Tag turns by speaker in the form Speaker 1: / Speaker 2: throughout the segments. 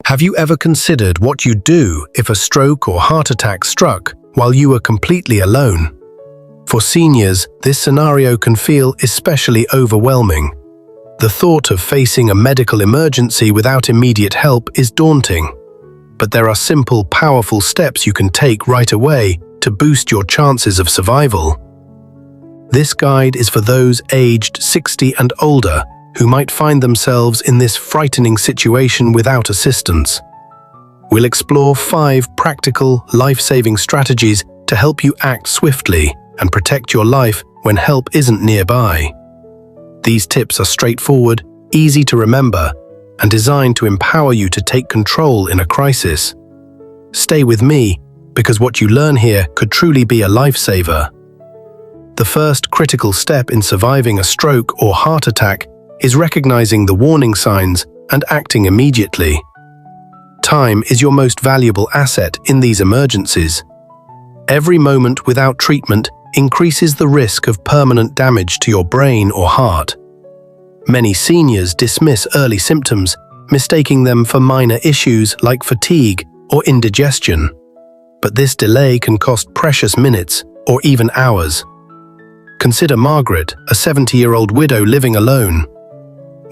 Speaker 1: Have you ever considered what you'd do if a stroke or heart attack struck while you were completely alone? For seniors, this scenario can feel especially overwhelming. The thought of facing a medical emergency without immediate help is daunting. But there are simple, powerful steps you can take right away to boost your chances of survival. This guide is for those aged 60 and older who might find themselves in this frightening situation without assistance. We'll explore 5 practical, life-saving strategies to help you act swiftly and protect your life when help isn't nearby. These tips are straightforward, easy to remember, and designed to empower you to take control in a crisis. Stay with me, because what you learn here could truly be a lifesaver. The first critical step in surviving a stroke or heart attack is recognizing the warning signs and acting immediately. Time is your most valuable asset in these emergencies. Every moment without treatment increases the risk of permanent damage to your brain or heart. Many seniors dismiss early symptoms, mistaking them for minor issues like fatigue or indigestion. But this delay can cost precious minutes or even hours. Consider Margaret, a 70-year-old widow living alone.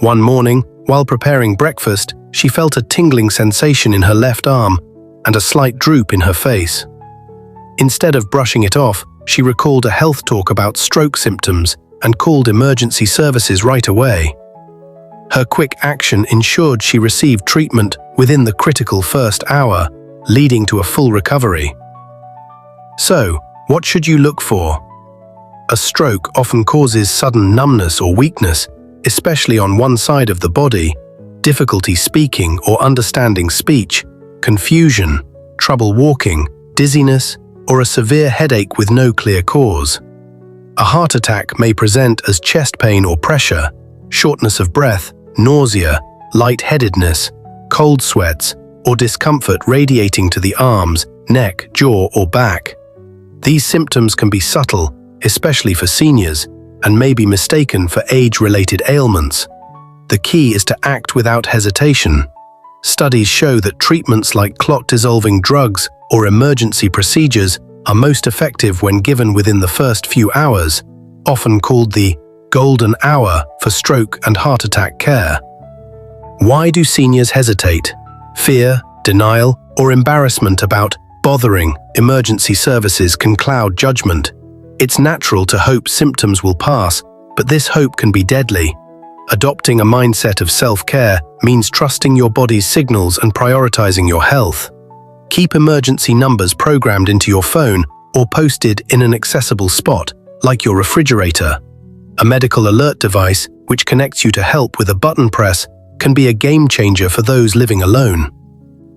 Speaker 1: One morning, while preparing breakfast, she felt a tingling sensation in her left arm and a slight droop in her face. Instead of brushing it off, she recalled a health talk about stroke symptoms and called emergency services right away. Her quick action ensured she received treatment within the critical first hour, leading to a full recovery. So, what should you look for? A stroke often causes sudden numbness or weakness, especially on one side of the body, difficulty speaking or understanding speech, confusion, trouble walking, dizziness, or a severe headache with no clear cause. A heart attack may present as chest pain or pressure, shortness of breath, nausea, lightheadedness, cold sweats, or discomfort radiating to the arms, neck, jaw, or back. These symptoms can be subtle, especially for seniors, and may be mistaken for age-related ailments. The key is to act without hesitation. Studies show that treatments like clot-dissolving drugs or emergency procedures are most effective when given within the first few hours, often called the golden hour for stroke and heart attack care. Why do seniors hesitate? Fear, denial, or embarrassment about bothering emergency services can cloud judgment. It's natural to hope symptoms will pass, but this hope can be deadly. Adopting a mindset of self-care means trusting your body's signals and prioritizing your health. Keep emergency numbers programmed into your phone or posted in an accessible spot, like your refrigerator. A medical alert device, which connects you to help with a button press, can be a game changer for those living alone.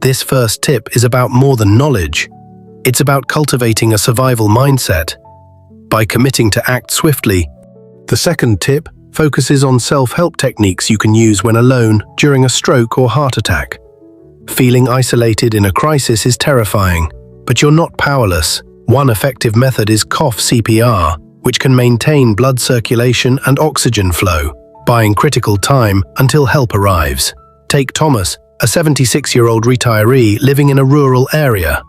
Speaker 1: This first tip is about more than knowledge. It's about cultivating a survival mindset. By committing to act swiftly, the second tip focuses on self-help techniques you can use when alone during a stroke or heart attack. Feeling isolated in a crisis is terrifying, but you're not powerless. One effective method is cough CPR, which can maintain blood circulation and oxygen flow, buying critical time until help arrives. Take Thomas, a 76-year-old retiree living in a rural area.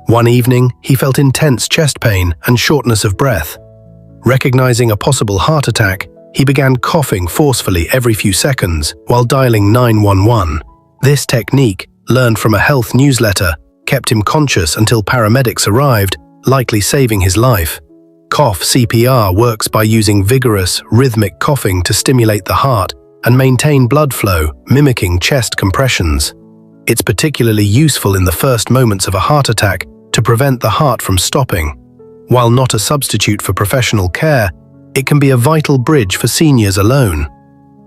Speaker 1: One evening, he felt intense chest pain and shortness of breath. Recognizing a possible heart attack, he began coughing forcefully every few seconds while dialing 911. This technique, learned from a health newsletter, kept him conscious until paramedics arrived, likely saving his life. Cough CPR works by using vigorous, rhythmic coughing to stimulate the heart and maintain blood flow, mimicking chest compressions. It's particularly useful in the first moments of a heart attack to prevent the heart from stopping. While not a substitute for professional care, it can be a vital bridge for seniors alone.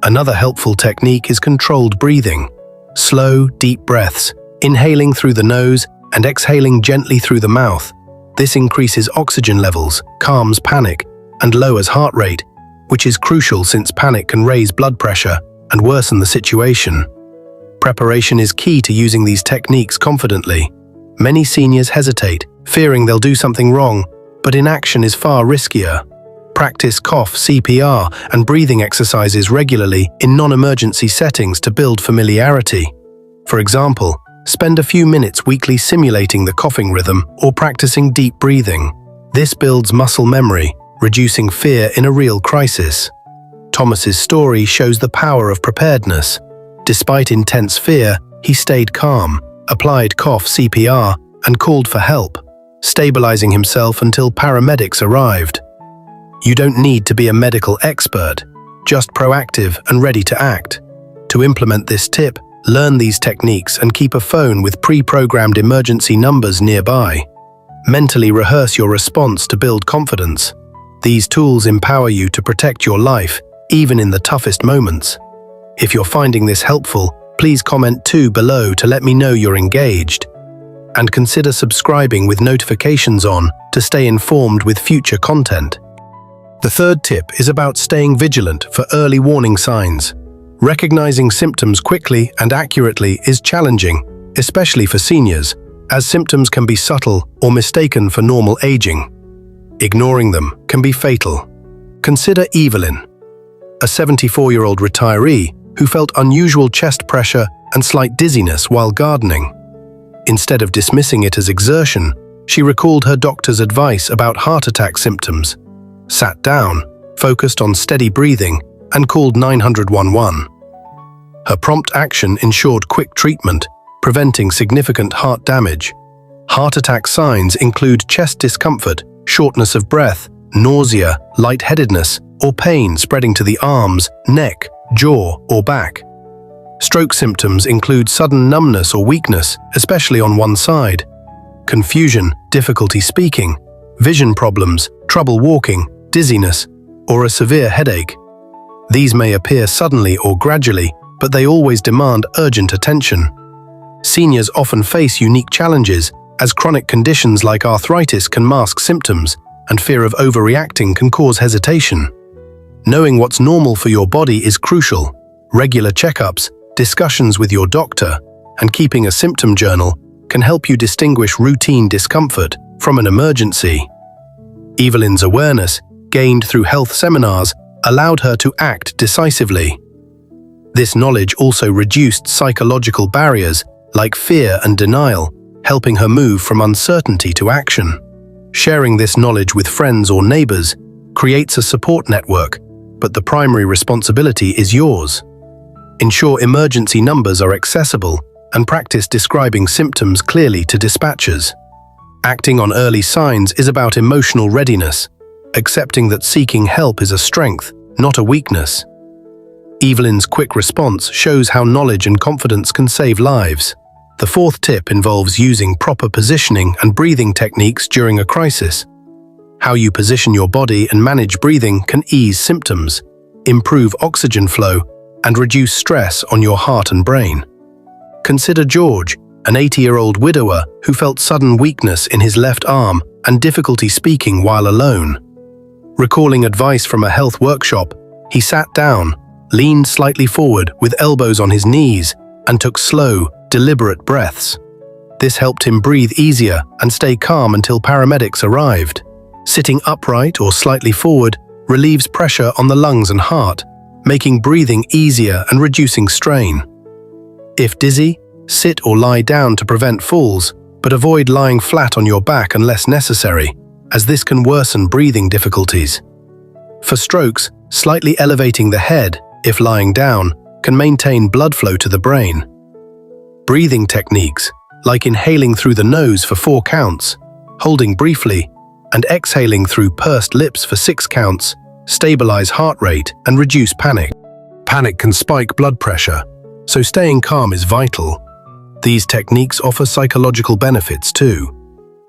Speaker 1: Another helpful technique is controlled breathing. Slow, deep breaths, inhaling through the nose and exhaling gently through the mouth. This increases oxygen levels, calms panic, and lowers heart rate, which is crucial since panic can raise blood pressure and worsen the situation. Preparation is key to using these techniques confidently. Many seniors hesitate, fearing they'll do something wrong, but inaction is far riskier. Practice cough CPR and breathing exercises regularly in non-emergency settings to build familiarity. For example, spend a few minutes weekly simulating the coughing rhythm or practicing deep breathing. This builds muscle memory, reducing fear in a real crisis. Thomas's story shows the power of preparedness. Despite intense fear, he stayed calm, applied cough CPR, and called for help, stabilizing himself until paramedics arrived. You don't need to be a medical expert, just proactive and ready to act. To implement this tip, learn these techniques and keep a phone with pre-programmed emergency numbers nearby. Mentally rehearse your response to build confidence. These tools empower you to protect your life, even in the toughest moments. If you're finding this helpful, please comment too below to let me know you're engaged. And consider subscribing with notifications on to stay informed with future content. The third tip is about staying vigilant for early warning signs. Recognizing symptoms quickly and accurately is challenging, especially for seniors, as symptoms can be subtle or mistaken for normal aging. Ignoring them can be fatal. Consider Evelyn, a 74-year-old retiree who felt unusual chest pressure and slight dizziness while gardening. Instead of dismissing it as exertion, she recalled her doctor's advice about heart attack symptoms, sat down, focused on steady breathing, and called 911. Her prompt action ensured quick treatment, preventing significant heart damage. Heart attack signs include chest discomfort, shortness of breath, nausea, lightheadedness, or pain spreading to the arms, neck, jaw, or back. Stroke symptoms include sudden numbness or weakness, especially on one side, confusion, difficulty speaking, vision problems, trouble walking, dizziness, or a severe headache. These may appear suddenly or gradually, but they always demand urgent attention. Seniors often face unique challenges, as chronic conditions like arthritis can mask symptoms, and fear of overreacting can cause hesitation. Knowing what's normal for your body is crucial. Regular checkups, discussions with your doctor, and keeping a symptom journal can help you distinguish routine discomfort from an emergency. Evelyn's awareness, gained through health seminars, allowed her to act decisively. This knowledge also reduced psychological barriers like fear and denial, helping her move from uncertainty to action. Sharing this knowledge with friends or neighbors creates a support network, but the primary responsibility is yours. Ensure emergency numbers are accessible and practice describing symptoms clearly to dispatchers. Acting on early signs is about emotional readiness, accepting that seeking help is a strength, not a weakness. Evelyn's quick response shows how knowledge and confidence can save lives. The fourth tip involves using proper positioning and breathing techniques during a crisis. How you position your body and manage breathing can ease symptoms, improve oxygen flow, and reduce stress on your heart and brain. Consider George, an 80-year-old widower who felt sudden weakness in his left arm and difficulty speaking while alone. Recalling advice from a health workshop, he sat down, leaned slightly forward with elbows on his knees, and took slow, deliberate breaths. This helped him breathe easier and stay calm until paramedics arrived. Sitting upright or slightly forward relieves pressure on the lungs and heart, making breathing easier and reducing strain. If dizzy, sit or lie down to prevent falls, but avoid lying flat on your back unless necessary, as this can worsen breathing difficulties. For strokes, slightly elevating the head, if lying down, can maintain blood flow to the brain. Breathing techniques, like inhaling through the nose for 4 counts, holding briefly, and exhaling through pursed lips for 6 counts, stabilize heart rate and reduce panic. Panic can spike blood pressure, so staying calm is vital. These techniques offer psychological benefits too.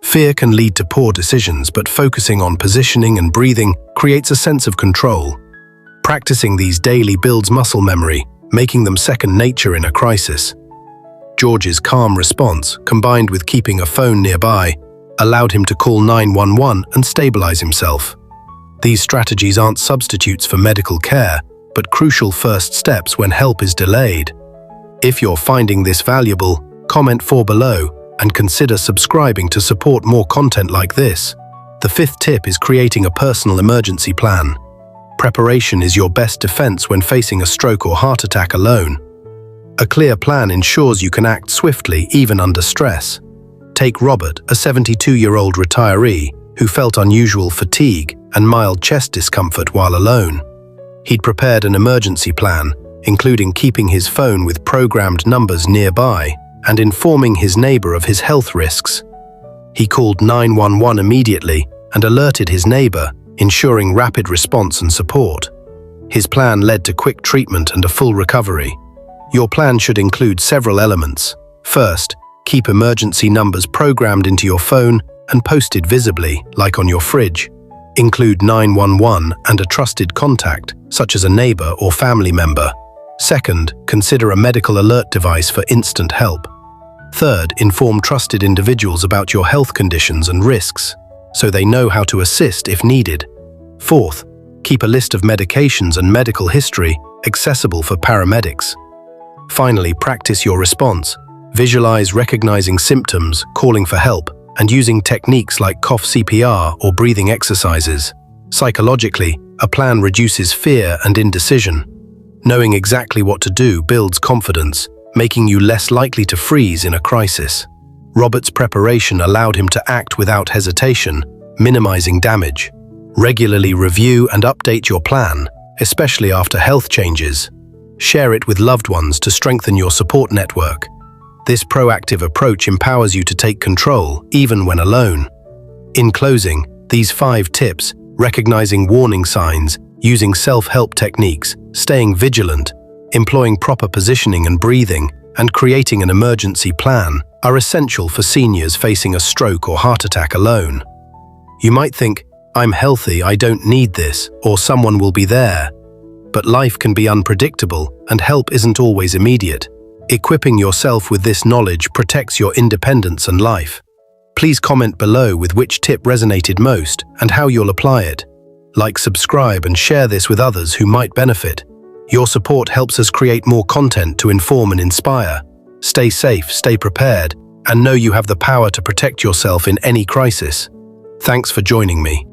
Speaker 1: Fear can lead to poor decisions, but focusing on positioning and breathing creates a sense of control. Practicing these daily builds muscle memory, making them second nature in a crisis. George's calm response, combined with keeping a phone nearby, allowed him to call 911 and stabilize himself. These strategies aren't substitutes for medical care, but crucial first steps when help is delayed. If you're finding this valuable, comment below and consider subscribing to support more content like this. The fifth tip is creating a personal emergency plan. Preparation is your best defense when facing a stroke or heart attack alone. A clear plan ensures you can act swiftly even under stress. Take Robert, a 72-year-old retiree who felt unusual fatigue and mild chest discomfort while alone. He'd prepared an emergency plan, including keeping his phone with programmed numbers nearby and informing his neighbor of his health risks. He called 911 immediately and alerted his neighbor, ensuring rapid response and support. His plan led to quick treatment and a full recovery. Your plan should include several elements. First, keep emergency numbers programmed into your phone and posted visibly, like on your fridge. Include 911 and a trusted contact, such as a neighbor or family member. Second, consider a medical alert device for instant help. Third, inform trusted individuals about your health conditions and risks, so they know how to assist if needed. Fourth, keep a list of medications and medical history accessible for paramedics. Finally, practice your response. Visualize recognizing symptoms, calling for help, and using techniques like cough CPR or breathing exercises. Psychologically, a plan reduces fear and indecision. Knowing exactly what to do builds confidence, making you less likely to freeze in a crisis. Robert's preparation allowed him to act without hesitation, minimizing damage. Regularly review and update your plan, especially after health changes. Share it with loved ones to strengthen your support network. This proactive approach empowers you to take control, even when alone. In closing, these 5 tips, recognizing warning signs, using self-help techniques, staying vigilant, employing proper positioning and breathing, and creating an emergency plan, are essential for seniors facing a stroke or heart attack alone. You might think, "I'm healthy, I don't need this," or "someone will be there." But life can be unpredictable, and help isn't always immediate. Equipping yourself with this knowledge protects your independence and life. Please comment below with which tip resonated most and how you'll apply it. Like, subscribe, and share this with others who might benefit. Your support helps us create more content to inform and inspire. Stay safe, stay prepared, and know you have the power to protect yourself in any crisis. Thanks for joining me.